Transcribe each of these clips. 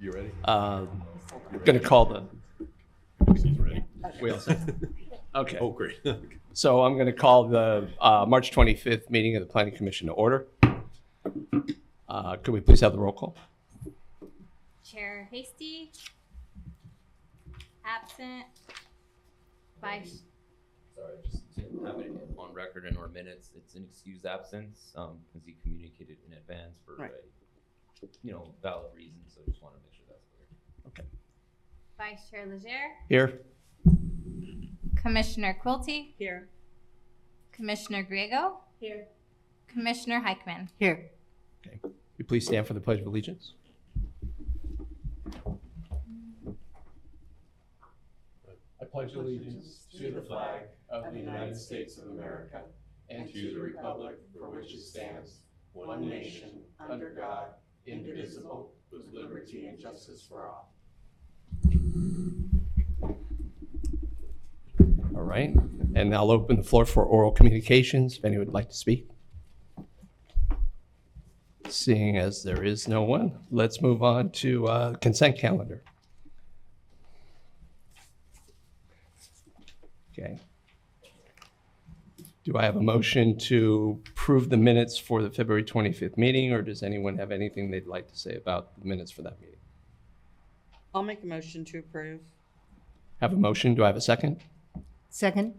You ready? Going to call the. He's ready. We all set? Okay. Oh, great. So I'm going to call the March 25th meeting of the Planning Commission to order. Could we please have the roll call? Chair Hasty, absent. Vice. Sorry, just to have it on record in our minutes, it's an excused absence, because he communicated in advance for Right. a, valid reason, so I just want to make sure that's clear. Okay. Vice Chair Leger, Here. Commissioner Quilty, Here. Commissioner Griego, Here. Commissioner Heichman. Here. Okay. Will you please stand for the Pledge of Allegiance? I pledge allegiance to the flag of the United States of America and to the republic for which it stands, one nation, under God, indivisible, with liberty and justice for all. All right, and I'll open the floor for oral communications, if anyone would like to speak. Seeing as there is no one, let's move on to consent calendar. Okay. Do I have a motion to approve the minutes for the February 25th meeting, or does anyone have anything they'd like to say about the minutes for that meeting? I'll make a motion to approve. Have a motion, do I have a second? Second.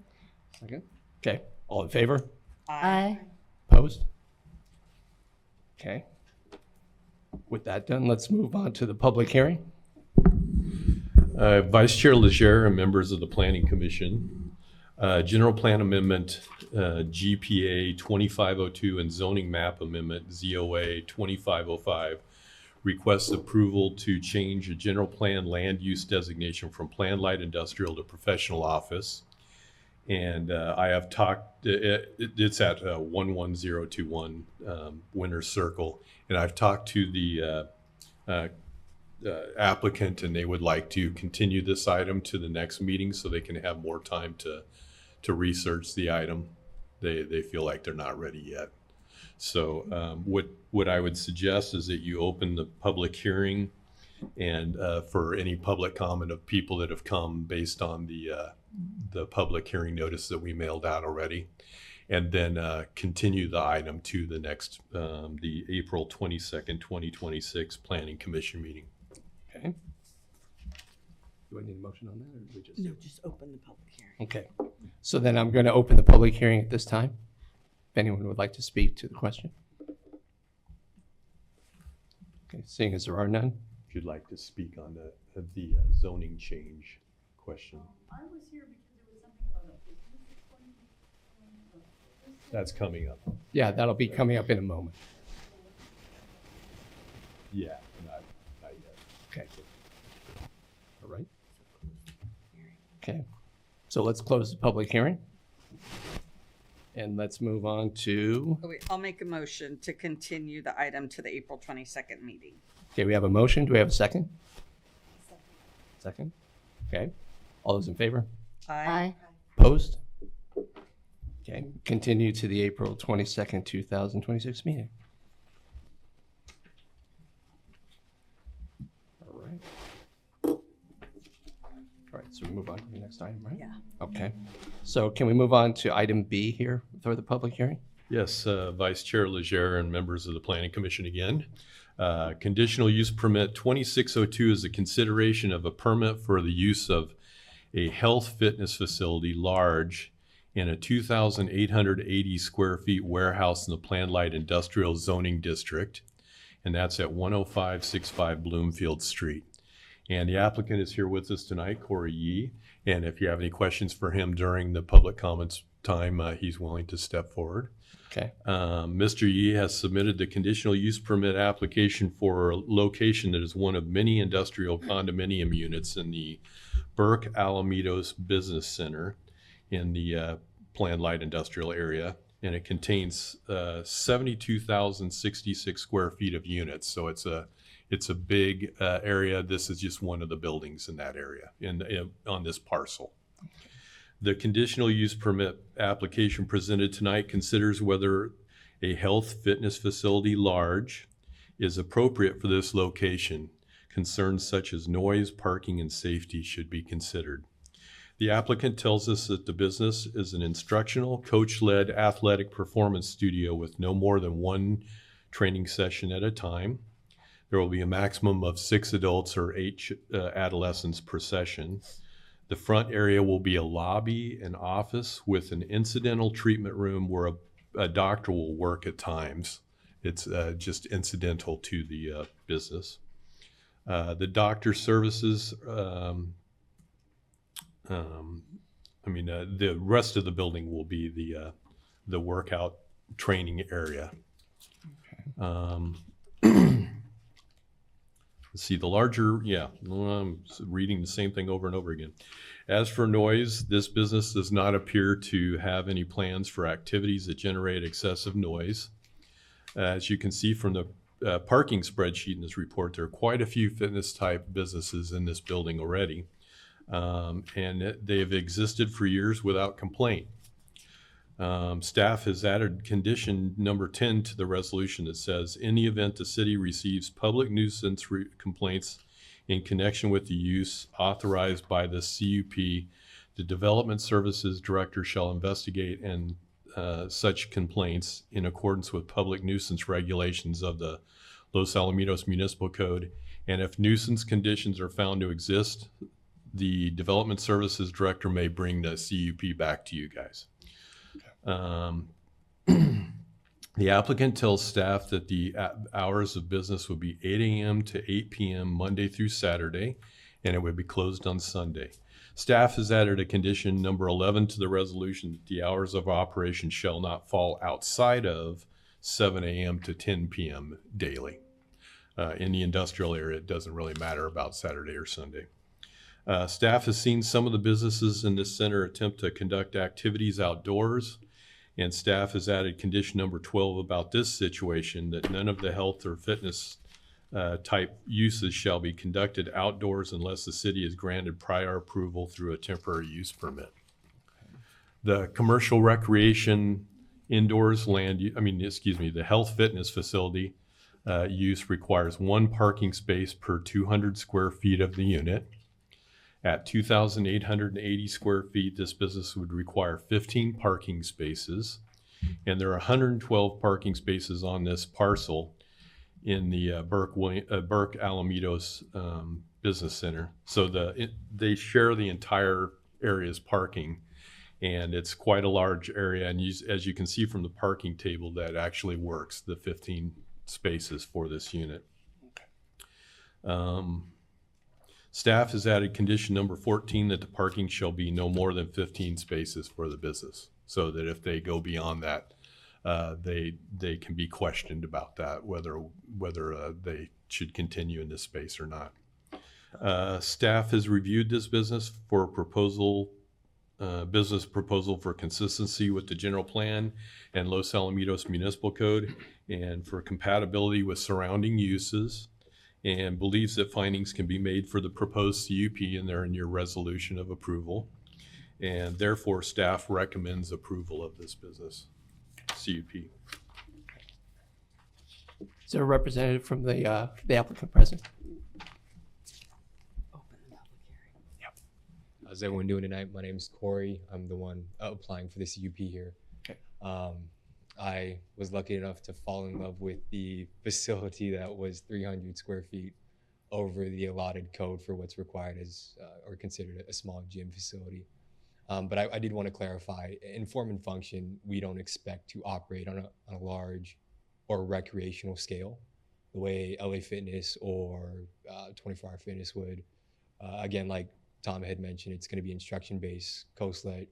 Second. Okay, all in favor? Aye. Opposed? Okay. With that done, let's move on to the public hearing. Vice Chair Leger and members of the Planning Commission, General Plan Amendment GPA 2502 and Zoning Map Amendment ZOA 2505 requests approval to change a general plan land use designation from planned light industrial to professional office. And I have talked, it's at 11021 Winter Circle, and I've talked to the applicant, and they would like to continue this item to the next meeting so they can have more time to research the item. They feel like they're not ready yet. So what I would suggest is that you open the public hearing and for any public comment of people that have come based on the public hearing notice that we mailed out already, and then continue the item to the next, the April 22nd, 2026 Planning Commission meeting. Okay. Do I need a motion on that, or do we just? No, just open the public hearing. Okay, so then I'm going to open the public hearing at this time. If anyone would like to speak to the question. Okay, seeing as there are none. If you'd like to speak on the zoning change question. I was here because there was something about a business that's going to. That's coming up. Yeah, that'll be coming up in a moment. Yeah, not yet. Okay. All right. Okay, so let's close the public hearing. And let's move on to, Oh, wait, I'll make a motion to continue the item to the April 22nd meeting. okay, we have a motion. Do we have a second? Second. Okay. All those in favor? Aye. Opposed? Okay, continue to the April 22nd, 2026 meeting. All right. All right, so we move on to the next item, right? Yeah. Okay, so can we move on to item B here for the public hearing? Yes, Vice Chair Leger and members of the Planning Commission again. Conditional use permit 2602 is a consideration of a permit for the use of a health fitness facility large in a 2,880 square feet warehouse in the planned light industrial zoning district. And that's at 10565 Bloomfield Street. And the applicant is here with us tonight, Corey Yee. And if you have any questions for him during the public comments time, he's willing to step forward. Okay, Mr. Yee has submitted the conditional use permit application for a location that is one of many industrial condominium units in the Burke Alamitos Business Center in the planned light industrial area. And it contains 72,066 square feet of units. So it's a big area. This is just one of the buildings in that area on this parcel. The conditional use permit application presented tonight considers whether a health fitness facility large is appropriate for this location, Concerns such as noise, parking, and safety should be considered. The applicant tells us that the business is an instructional, coach-led athletic performance studio with no more than one training session at a time. There will be a maximum of 6 adults or 8 adolescents per session. The front area will be a lobby and office with an incidental treatment room where a doctor will work at times. It's just incidental to the business. The doctor services, the rest of the building will be the workout training area. Let's see, the larger, I'm reading the same thing over and over again. As for noise, this business does not appear to have any plans for activities that generate excessive noise. As you can see from the parking spreadsheet in this report, there are quite a few fitness type businesses in this building already. And they have existed for years without complaint. Staff has added condition number 10 to the resolution that says, in the event the city receives public nuisance complaints in connection with the use authorized by the CUP, the Development Services Director shall investigate and such complaints in accordance with public nuisance regulations of the Los Alamitos Municipal Code. And if nuisance conditions are found to exist, the Development Services Director may bring the CUP back to you guys. The applicant tells staff that the hours of business would be 8 a.m. to 8 p.m. Monday through Saturday, and it would be closed on Sunday. Staff has added a condition number 11 to the resolution that the hours of operation shall not fall outside of 7 a.m. to 10 p.m. daily. In the industrial area, it doesn't really matter about Saturday or Sunday. Staff has seen some of the businesses in this center attempt to conduct activities outdoors, and staff has added condition number 12 about this situation, that none of the health or fitness type uses shall be conducted outdoors unless the city has granted prior approval through a temporary use permit. The commercial recreation indoors the health fitness facility use requires 1 parking space per 200 square feet of the unit. At 2,880 square feet, this business would require 15 parking spaces, and there are 112 parking spaces on this parcel in the Burke Alamitos Business Center. So they share the entire area's parking, and it's quite a large area. And as you can see from the parking table, that actually works, the 15 spaces for this unit. Staff has added condition number 14 that the parking shall be no more than 15 spaces for the business, so that if they go beyond that, they can be questioned about that, whether they should continue in this space or not. Staff has reviewed this business for business proposal for consistency with the general plan and Los Alamitos Municipal Code, and for compatibility with surrounding uses, and believes that findings can be made for the proposed CUP, and they're in your resolution of approval. And therefore, staff recommends approval of this business CUP. Is there a representative from the applicant present? How's everyone doing tonight? My name is Corey. I'm the one applying for the CUP here. Okay. I was lucky enough to fall in love with the facility that was 300 square feet over the allotted code for what's required as or considered a small gym facility. But I did want to clarify, in form and function, we don't expect to operate on a large or recreational scale the way LA Fitness or 24 Hour Fitness would. Again, like Tom had mentioned, it's going to be instruction-based, coach-led,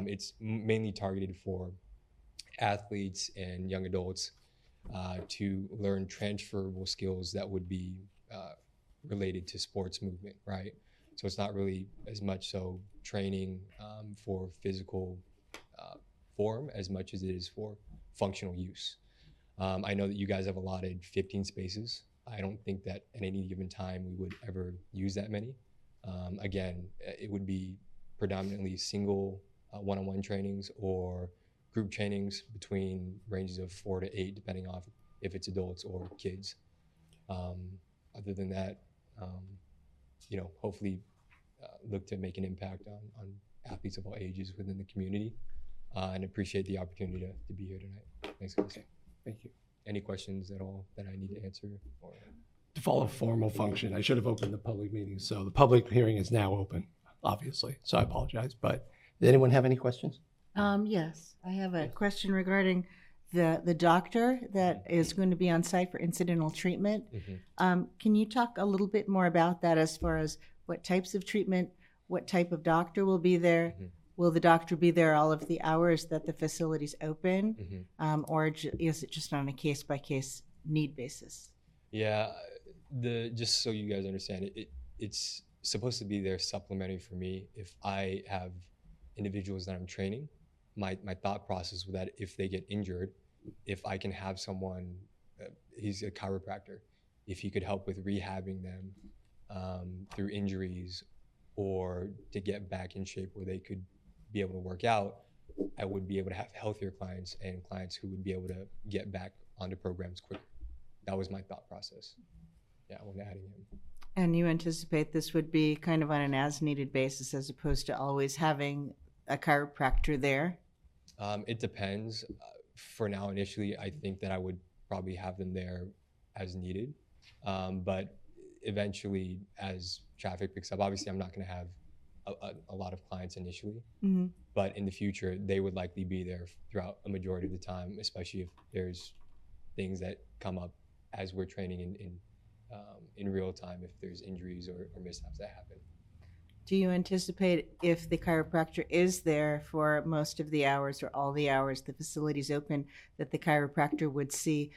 it's mainly targeted for athletes and young adults to learn transferable skills that would be related to sports movement, right? So it's not really as much so training for physical form as much as it is for functional use. I know that you guys have allotted 15 spaces. I don't think that at any given time we would ever use that many. Again, it would be predominantly single one-on-one trainings or group trainings between ranges of 4 to 8, depending on if it's adults or kids. other than that, hopefully look to make an impact on athletes of all ages within the community, and appreciate the opportunity to be here tonight. Thanks, guys. Thank you. Any questions at all that I need to answer? Or... To follow formal function, I should have opened the public meeting. So the public hearing is now open, obviously. So I apologize. But did anyone have any questions? Yes, I have a question regarding the doctor that is going to be on site for incidental treatment. Can you talk a little bit more about that as far as what types of treatment, what type of doctor will be there? Will the doctor be there all of the hours that the facility's open? Or is it just on a case-by-case need basis? Yeah, just so you guys understand, it's supposed to be there supplementary for me. If I have individuals that I'm training, my thought process with that, if they get injured, if I can have someone, he's a chiropractor, if he could help with rehabbing them through injuries or to get back in shape where they could be able to work out, I would be able to have healthier clients and clients who would be able to get back onto programs quicker. That was my thought process. Yeah, when adding him. And you anticipate this would be kind of on an as-needed basis as opposed to always having a chiropractor there? It depends. For now, initially, I think that I would probably have them there as needed. But eventually, as traffic picks up, obviously I'm not going to have a lot of clients initially. But in the future, they would likely be there throughout a majority of the time, especially if there's things that come up as we're training in real time, if there's injuries or mishaps that happen. Do you anticipate if the chiropractor is there for most of the hours or all the hours the facility's open, that the chiropractor would see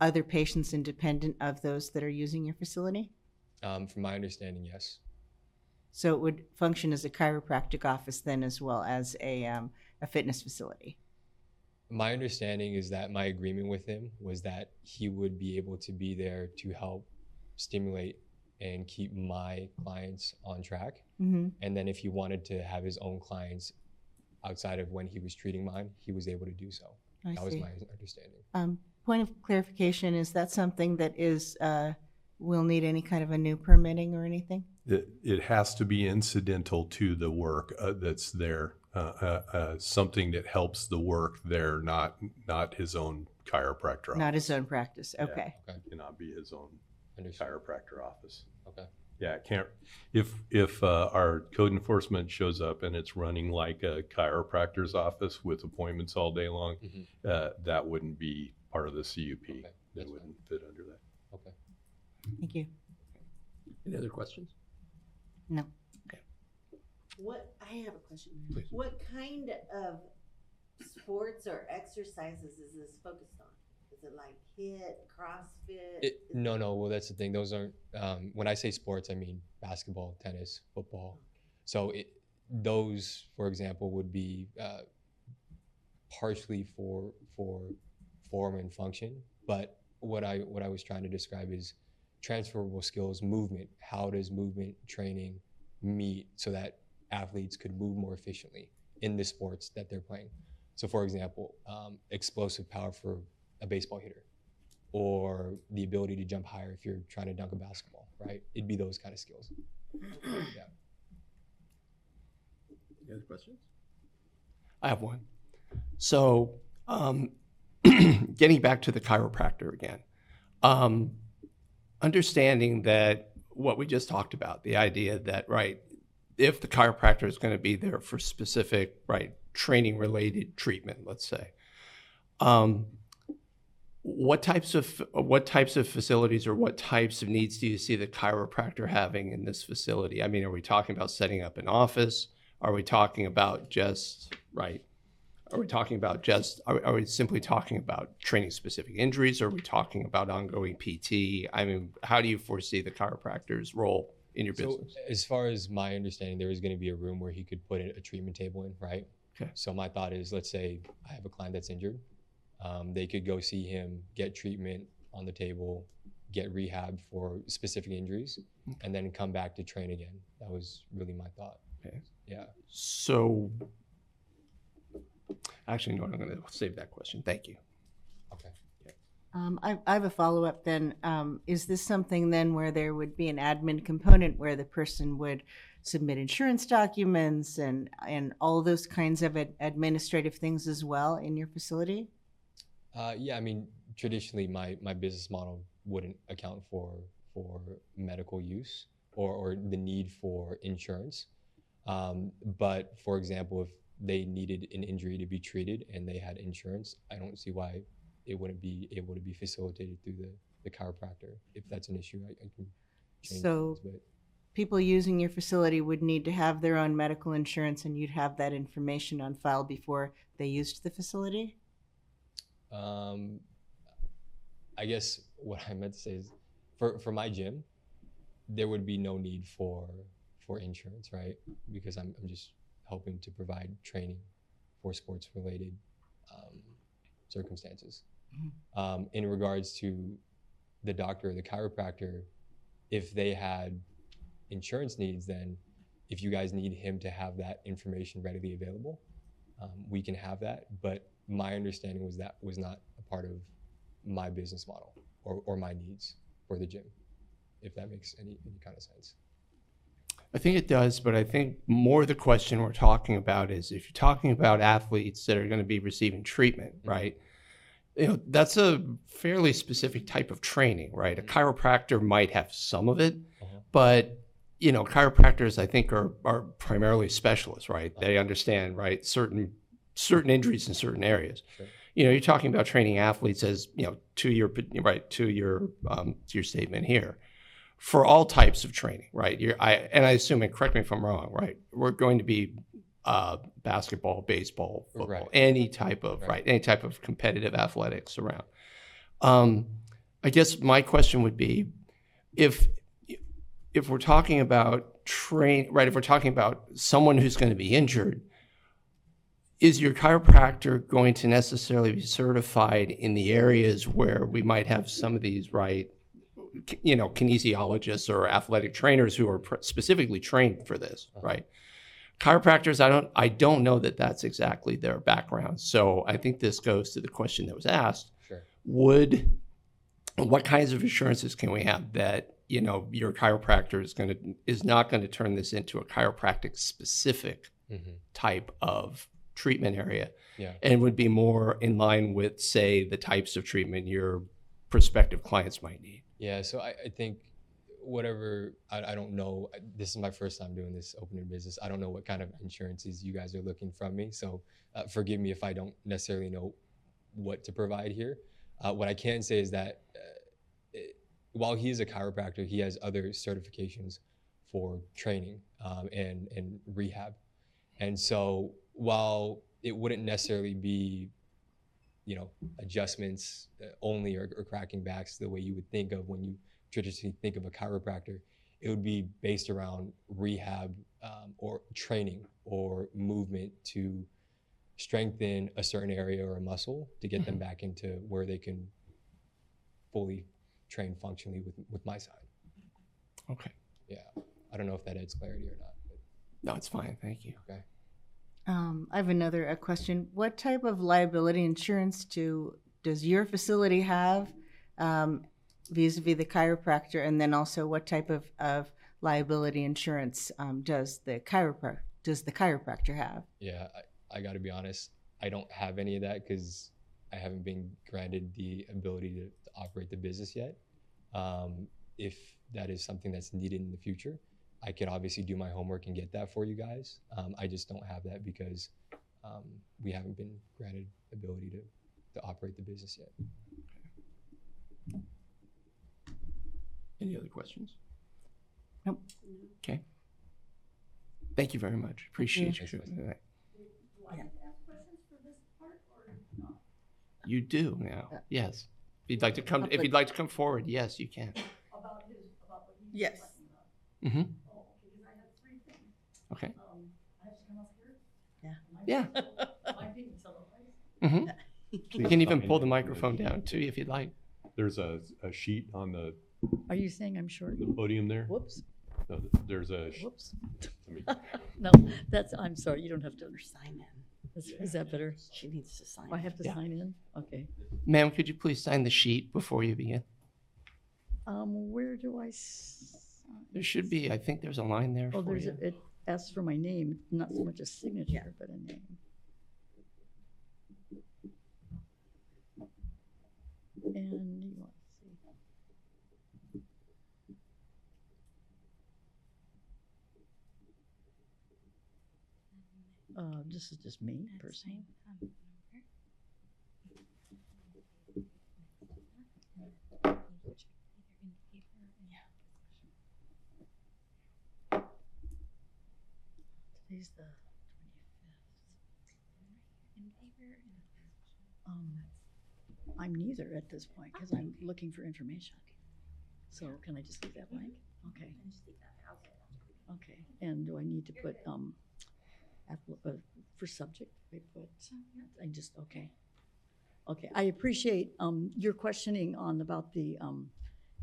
other patients independent of those that are using your facility? From my understanding, yes. So it would function as a chiropractic office then as well as a fitness facility? My understanding is that my agreement with him was that he would be able to be there to help stimulate and keep my clients on track. And then if he wanted to have his own clients outside of when he was treating mine, he was able to do so. That was my understanding. Point of clarification, is that something that will need any kind of a new permitting or anything? It has to be incidental to the work that's there, something that helps the work there, not his own chiropractor office. Not his own practice, okay. Okay. Cannot be his own Understood. chiropractor office. Okay. Yeah, it can't. If our code enforcement shows up and it's running like a chiropractor's office with appointments all day long, that wouldn't be part of the CUP. Okay, It wouldn't fit under that. Okay. Thank you. Any other questions? No. I have a question. Please. What kind of sports or exercises is this focused on? Is it like HIIT, CrossFit? No. Well, that's the thing. Those aren't. When I say sports, I mean basketball, tennis, football. So those, for example, would be partially for form and function. But what I was trying to describe is transferable skills, movement. How does movement training meet so that athletes could move more efficiently in the sports that they're playing? So, for example, explosive power for a baseball hitter, or the ability to jump higher if you're trying to dunk a basketball, right? It'd be those kind of skills. Yeah. Any other questions? I have one. So, getting back to the chiropractor again, understanding that what we just talked about, the idea that, right, if the chiropractor is going to be there for specific, right, training related treatment, let's say, what types of facilities or what types of needs do you see the chiropractor having in this facility? I mean, are we talking about setting up an office? Are we talking about just, right? Are we simply talking about training specific injuries? Or are we talking about ongoing PT? I mean, how do you foresee the chiropractor's role in your business? So as far as my understanding, there is going to be a room where he could put a treatment table in, right? Okay. So my thought is, let's say I have a client that's injured. They could go see him, get treatment on the table, get rehab for specific injuries, and then come back to train again. That was really my thought. Okay. Yeah. So, actually, no, I'm going to save that question. Thank you. Okay. I have a follow-up then. Is this something then where there would be an admin component where the person would submit insurance documents and all those kinds of administrative things as well in your facility? Yeah, I mean, traditionally, my business model wouldn't account for medical use or the need for insurance. But for example, if they needed an injury to be treated and they had insurance, I don't see why it wouldn't be able to be facilitated through the chiropractor. If that's an issue, I can change So things, people using your facility would need to have their own medical insurance, and you'd have that information on file before they used the facility? I guess what I meant to say is for my gym, there would be no need for insurance, right? Because I'm just helping to provide training for sports related circumstances. In regards to the doctor or the chiropractor, if they had insurance needs, then if you guys need him to have that information readily available, we can have that. But my understanding was that was not a part of my business model or my needs for the gym, if that makes any kind of sense. I think it does, but I think more the question we're talking about is if you're talking about athletes that are going to be receiving treatment, right? You know, that's a fairly specific type of training, right? A chiropractor might have some of it, but you know, chiropractors I think are primarily specialists, right? They understand, right, certain injuries in certain areas. Sure. You know, you're talking about training athletes as, you know, to your statement here, for all types of training, right? I assume, and correct me if I'm wrong, right? We're going to be basketball, baseball, football, Right. any type of any type of competitive athletics around. I guess my question would be, if we're talking about if we're talking about someone who's going to be injured, is your chiropractor going to necessarily be certified in the areas where we might have some of these, right, you know, kinesiologists or athletic trainers who are specifically trained for this, right? Chiropractors, I don't know that that's exactly their background. So I think this goes to the question that was asked. Sure. What kinds of assurances can we have that, you know, your chiropractor is not going to turn this into a chiropractic specific type of treatment area, and would be more in line with, say, the types of treatment your prospective clients might need? Yeah, so I think whatever, I don't know, this is my first time doing this opening business. I don't know what kind of insurances you guys are looking from me. So forgive me if I don't necessarily know what to provide here. What I can say is that while he is a chiropractor, he has other certifications for training and rehab. And so while it wouldn't necessarily be, you know, adjustments only or cracking backs the way you would think of when you traditionally think of a chiropractor, it would be based around rehab or training or movement to strengthen a certain area or a muscle to get them back into where they can fully train functionally with my side. Okay. Yeah, I don't know if that adds clarity or not. But. No, it's fine. Thank you. Okay. I have a question. What type of liability insurance does your facility have vis-a-vis the chiropractor? And then also what type of liability insurance does the chiropractor have? Yeah, I got to be honest, I don't have any of that because I haven't been granted the ability to operate the business yet. If that is something that's needed in the future, I can obviously do my homework and get that for you guys. I just don't have that because we haven't been granted ability to operate the business yet. Any other questions? Nope. Okay. Thank you very much. Appreciate you. Do I have to ask questions for this part or not? You do now. Yes. If you'd like to come forward, yes, you can. About what he's Yes. talking about. Mm-hmm. Oh, okay, because I have 3 things. Okay. I have to come up here? Yeah. Yeah. My being televised? Mm-hmm. You can even pull the microphone down too if you'd like. There's a sheet on the Are you saying I'm short? podium there. Whoops, No, there's a. whoops. Let me- No, I'm sorry, you don't have to. Sign in. Is that better? She needs to sign. I have to Yeah. sign in? Okay. Ma'am, could you please sign the sheet before you begin? Where do I sign? There should be, I think there's a line there Oh, for there's, you. it asks for my name, not so much a signature, but a name. And you want to see. This is just me, personally. Today's the 25th. I'm neither at this point because I'm looking for information. So can I just leave that blank? Okay. Okay, and do I need to put, for subject, I just, okay. Okay, I appreciate, your questioning about the,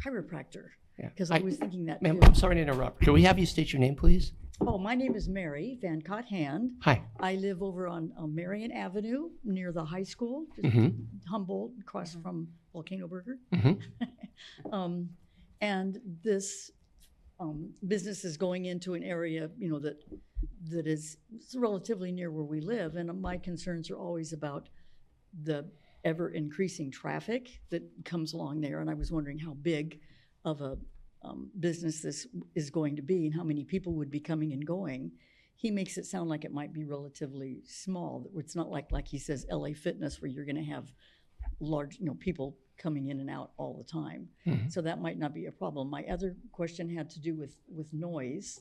chiropractor. Yeah. Because I was thinking that Ma'am, too. I'm sorry to interrupt. Can we have you state your name, please? Oh, my name is Mary Van Cott Hand. Hi. I live over on Marion Avenue near the high school, just Mm-hmm. Humboldt, across from Volcano Burger. Mm-hmm. And this business is going into an area, that is relatively near where we live. And my concerns are always about the ever increasing traffic that comes along there. And I was wondering how big of a business this is going to be and how many people would be coming and going. He makes it sound like it might be relatively small. It's not like he says LA Fitness where you're going to have large, people coming in and out all the time. Mm-hmm. So that might not be a problem. My other question had to do with noise.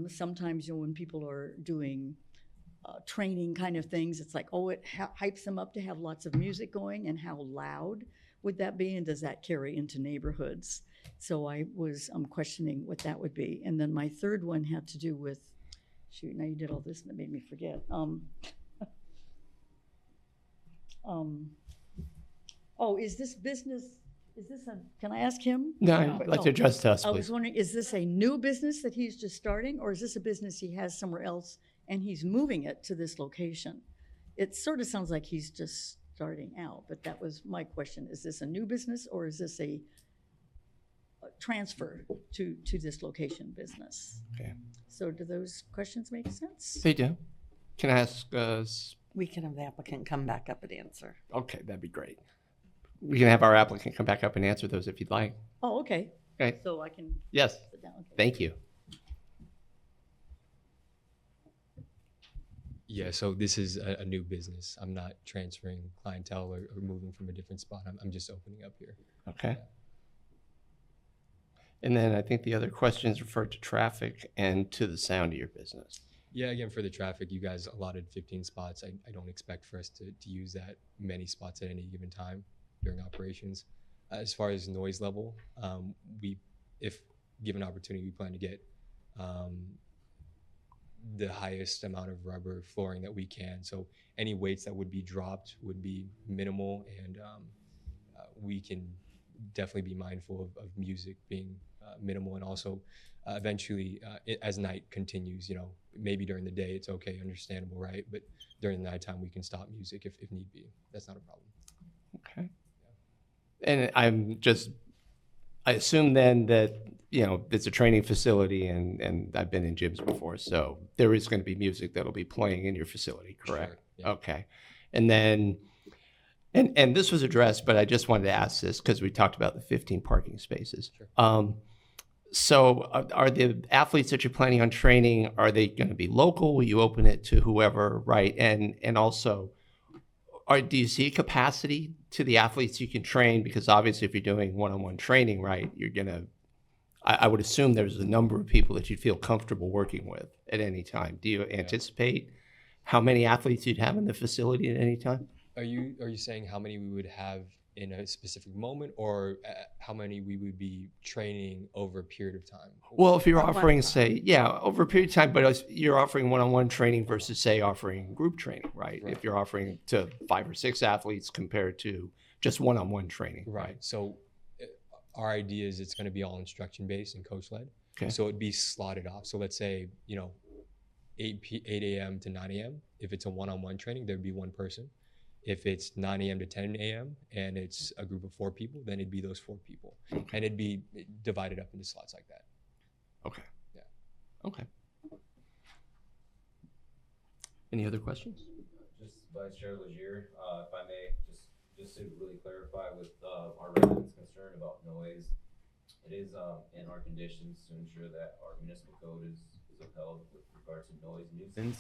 Sometimes, when people are doing training kind of things, it's like, it hypes them up to have lots of music going, and how loud would that be, and does that carry into neighborhoods? So I was questioning what that would be. And then my third one had to do with, now you did all this and it made me forget. Is this business, can I ask him? No, I'd like to address to us, I was please. wondering, is this a new business that he's just starting, or is this a business he has somewhere else and he's moving it to this location? It sort of sounds like he's just starting out, but that was my question. Is this a new business, or is this a transfer to this location business? Okay. So do those questions make sense? They do. Can I ask, We can have the applicant come back up and answer. okay, that'd be great. We can have our applicant come back up and answer those if you'd like. Oh, okay. Okay. So I can Yes, sit down. Okay. thank you. Yeah, so this is a new business. I'm not transferring clientele or moving from a different spot. I'm just opening up here. Okay. And then I think the other questions refer to traffic and to the sound of your business. Yeah, again, for the traffic, you guys allotted 15 spots. I don't expect for us to use that many spots at any given time during operations. As far as noise level, if given opportunity, we plan to get the highest amount of rubber flooring that we can. So any weights that would be dropped would be minimal, and we can definitely be mindful of music being minimal, and also eventually as night continues, maybe during the day it's okay, understandable, right? But during the nighttime we can stop music if need be. That's not a problem. Okay. And I assume then that, it's a training facility and I've been in gyms before, so there is going to be music that'll be playing in your facility, correct? Sure, yeah. Okay. And then, and this was addressed, but I just wanted to ask this because we talked about the 15 parking spaces. Sure. So are the athletes that you're planning on training, are they going to be local? Will you open it to whoever, right? And also, do you see capacity to the athletes you can train? Because obviously if you're doing one-on-one training, right, you're going to, I would assume there's a number of people that you'd feel comfortable working with at any time. Do you anticipate how many athletes you'd have in the facility at any time? Are you saying how many we would have in a specific moment, or how many we would be training over a period of time? Well, if you're offering, say, over a period of time, but you're offering one-on-one training versus, say, offering group training, right? If you're offering to 5 or 6 athletes compared to just one-on-one training, Right. So our idea is it's going to be all instruction-based and coach-led. Okay. So it'd be slotted off. So let's say, 8 a.m. to 9 a.m. If it's a one-on-one training, there'd be one person. If it's 9 a.m. to 10 a.m. and it's a group of 4 people, then it'd be those 4 people. And it'd be divided up into slots like that. Okay. Yeah. Okay. Any other questions? Just Vice Chair Legier, if I may, just to really clarify with our residents' concern about noise, it is in our conditions to ensure that our municipal code is upheld with regard to noise nuisance.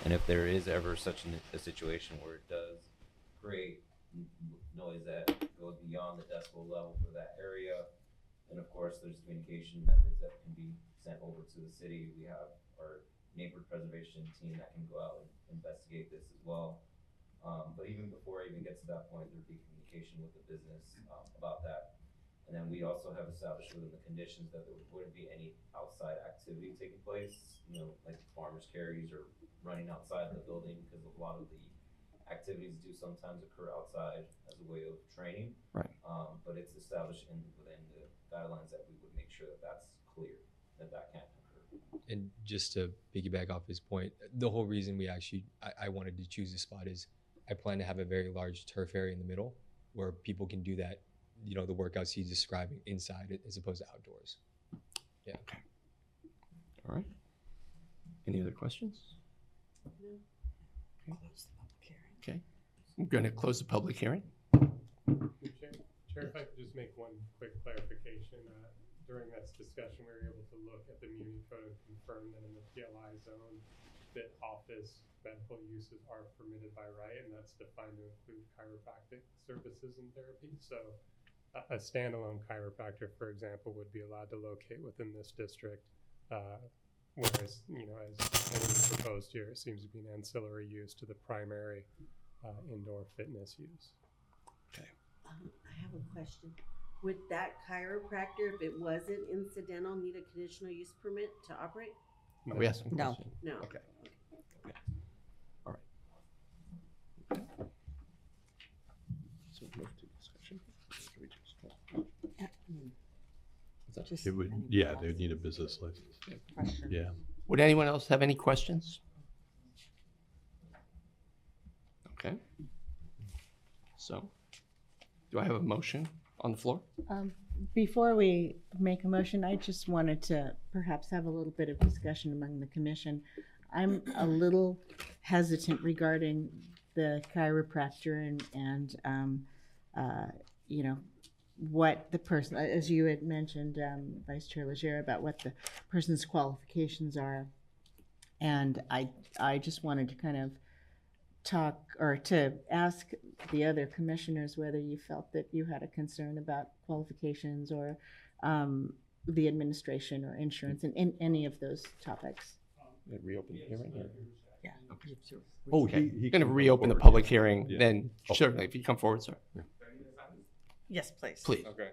And if there is ever such a situation where it does create noise that goes beyond the decibel level for that area, and of course there's communication methods that can be sent over to the city. We have our neighborhood preservation team that can go out and investigate this as well. But even before it even gets to that point, there'd be communication with the business about that. And then we also have established within the conditions that there wouldn't be any outside activity taking place, you know, like farmers carries or running outside the building, because a lot of the activities do sometimes occur outside as a way of training. Right. But it's established within the guidelines that we would make sure that that's clear, that can't occur. And just to piggyback off his point, the whole reason I wanted to choose this spot is I plan to have a very large turf area in the middle where people can do that, you know, the workouts he's describing inside as opposed to outdoors. Yeah. Okay. All right. Any other questions? Okay. I'm going to close the public hearing. Chair, if I could just make one quick clarification. During this discussion, we were able to look at the Muni Code and confirm that in the PLI zone, that office medical uses are permitted by right, and that's defined to include chiropractic services and therapy. So a standalone chiropractor, for example, would be allowed to locate within this district, whereas, you know, as proposed here, it seems to be an ancillary use to the primary indoor fitness use. Okay. I have a question. Would that chiropractor, if it wasn't incidental, need a conditional use permit to operate? No. We asked some No. questions. No. Okay. Okay. All right. Okay. So move to discussion. Should we just- It would, yeah, they would need a business license. Question. Yeah. Would anyone else have any questions? Okay. So, do I have a motion on the floor? Before we make a motion, I just wanted to perhaps have a little bit of discussion among the commission. I'm a little hesitant regarding the chiropractor and you know, what the person, as you had mentioned, Vice Chair Leger, about what the person's qualifications are. And I just wanted to kind of talk, or to ask the other commissioners whether you felt that you had a concern about qualifications or the administration or insurance and in any of those topics. Reopen the hearing? Or? Yeah. Okay. Oh, Okay. he We're going to can reopen the forward. public hearing, Yeah. then Oh. certainly, if you come forward, sir. Yes, please. Please. Okay.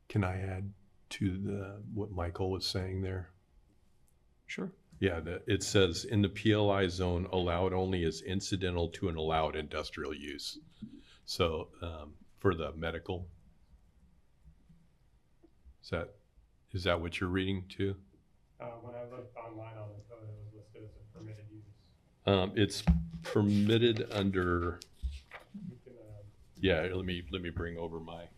Can I add to what Michael was saying there? Sure. Yeah, it says in the PLI zone, allowed only is incidental to an allowed industrial use. So for the medical, is that what you're reading too? When I looked online on the code, it was listed as a permitted use. It's permitted under, You can, yeah, let me bring over my.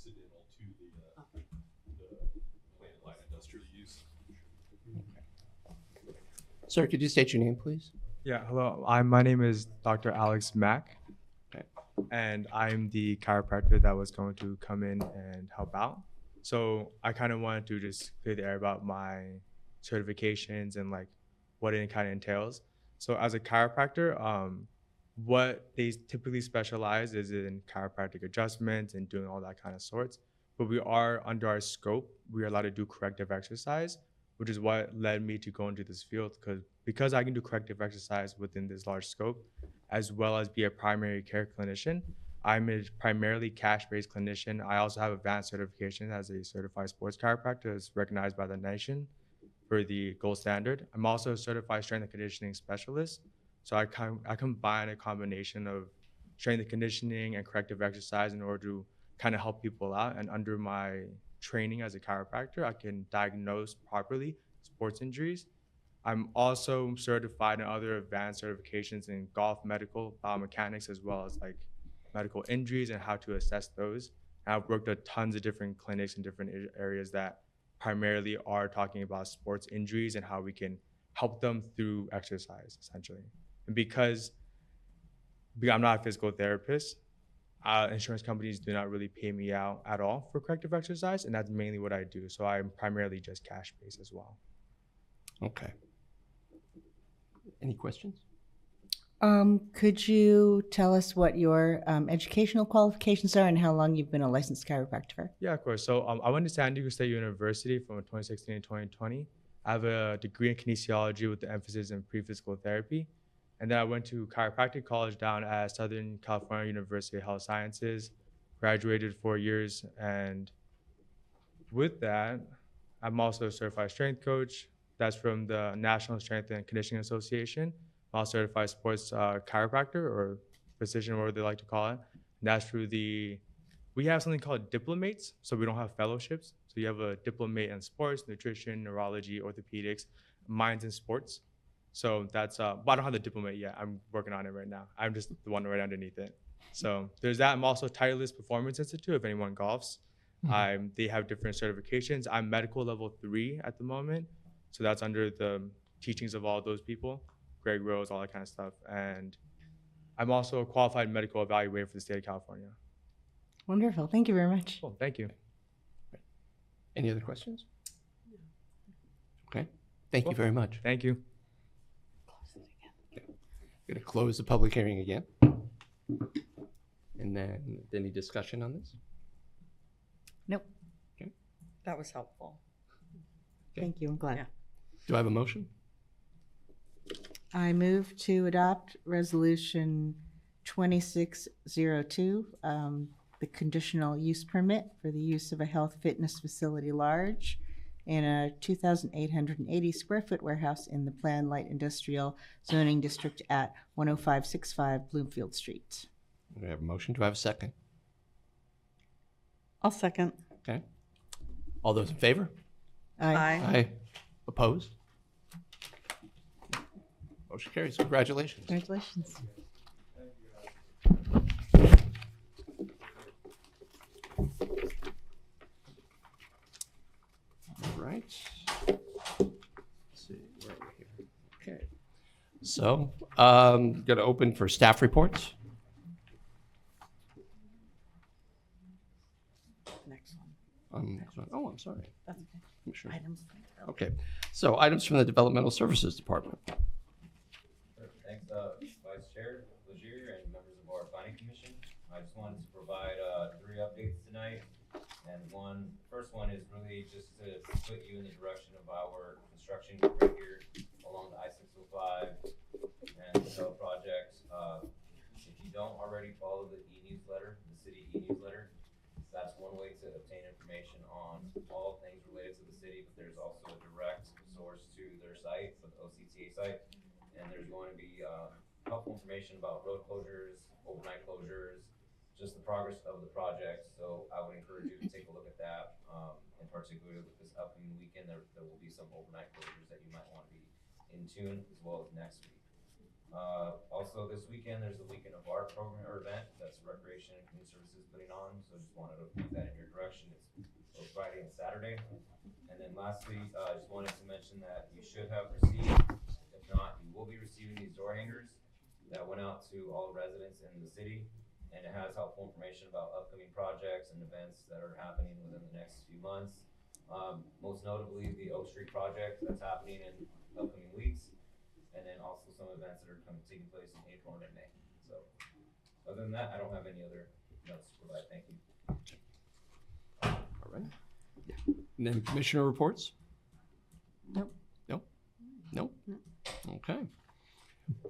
incidental to the planned light industrial use. Sir, could you state your name, please? Yeah, hello. My name is Dr. Alex Mack. Okay. And I'm the chiropractor that was going to come in and help out. So I kind of wanted to just clear the air about my certifications and like what it kind of entails. So as a chiropractor, what they typically specialize is in chiropractic adjustments and doing all that kind of sorts. But we are under our scope, we are allowed to do corrective exercise, which is what led me to go into this field because I can do corrective exercise within this large scope, as well as be a primary care clinician. I'm a primarily cash-based clinician. I also have advanced certification as a certified sports chiropractor as recognized by the nation for the gold standard. I'm also a certified strength and conditioning specialist. So I combine a combination of strength and conditioning and corrective exercise in order to kind of help people out. And under my training as a chiropractor, I can diagnose properly sports injuries. I'm also certified in other advanced certifications in golf medical biomechanics, as well as like medical injuries and how to assess those. And I've worked at tons of different clinics in different areas that primarily are talking about sports injuries and how we can help them through exercise, essentially. And because I'm not a physical therapist, insurance companies do not really pay me out at all for corrective exercise, and that's mainly what I do. So I'm primarily just cash-based as well. Okay. Any questions? Could you tell us what your educational qualifications are and how long you've been a licensed chiropractor? Yeah, of course. So I went to San Diego State University from 2016 to 2020. I have a degree in kinesiology with the emphasis in pre-physical therapy. And then I went to chiropractic college down at Southern California University of Health Sciences, graduated 4 years. And with that, I'm also a certified strength coach. That's from the National Strength and Conditioning Association. I'm also a certified sports chiropractor or physician, whatever they like to call it. And that's through we have something called diplomates, so we don't have fellowships. So you have a diplomate in sports, nutrition, neurology, orthopedics, mine's in sports. So that's, but I don't have the diplomate yet. I'm working on it right now. I'm just the one right underneath it. So there's that. I'm also Titleist Performance Institute, if anyone golfs. They have different certifications. I'm medical level 3 at the moment. So that's under the teachings of all those people, Greg Rose, all that kind of stuff. And I'm also a qualified medical evaluator for the state of California. Wonderful. Thank you very much. Cool. Thank you. Any other questions? Okay. Thank you very much. Thank you. Going to close the public hearing again. And then any discussion on this? Nope. That was helpful. Thank you. I'm glad. Yeah. Do I have a motion? I move to adopt resolution 2602, the conditional use permit for the use of a health fitness facility large in a 2,880 square foot warehouse in the planned light industrial zoning district at 10565 Bloomfield Street. Do I have a motion? Do I have a second? I'll second. Okay. All those in favor? Aye. Aye. Opposed? Motion carries. Congratulations. Congratulations. All right. Let's see, where are we here? Okay. So, going to open for staff reports. Next one. Next one. Oh, I'm sorry. That's okay. Commissioner. Items. Okay. So, items from the Developmental Services Department. Thanks, Vice Chair Legier and members of our Planning Commission. I just wanted to provide 3 updates tonight. And first one is really just to put you in the direction of our construction right here along the I-605 and the project. If you don't already follow the e-newsletter, the city e-newsletter, that's one way to obtain information on all things related to the city, but there's also a direct source to their site, so the OCTA site. And there's going to be helpful information about road closures, overnight closures, just the progress of the project. So I would encourage you to take a look at that. In particular, with this upcoming weekend, there will be some overnight closures that you might want to be in tune, as well as next week. Also this weekend, there's the Weekend of Art program or event that's Recreation and Community Services putting on, so just wanted to point that in your direction. It's both Friday and Saturday. And then lastly, I just wanted to mention that you should have received, if not, you will be receiving these door hangers that went out to all residents in the city. And it has helpful information about upcoming projects and events that are happening within the next few months. Most notably, the Oak Street project that's happening in upcoming weeks. And then also some events that are taking place in April and in May. So other than that, I don't have any other notes to provide. Thank you. All right. And then commissioner reports? Nope. Nope? Nope? Okay.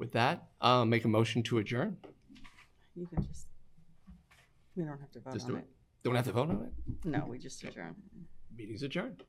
With that, make a motion to adjourn. You can just, we don't have to vote Just on do it. it. Don't have to vote on it? No, we just adjourn. Meeting's adjourned.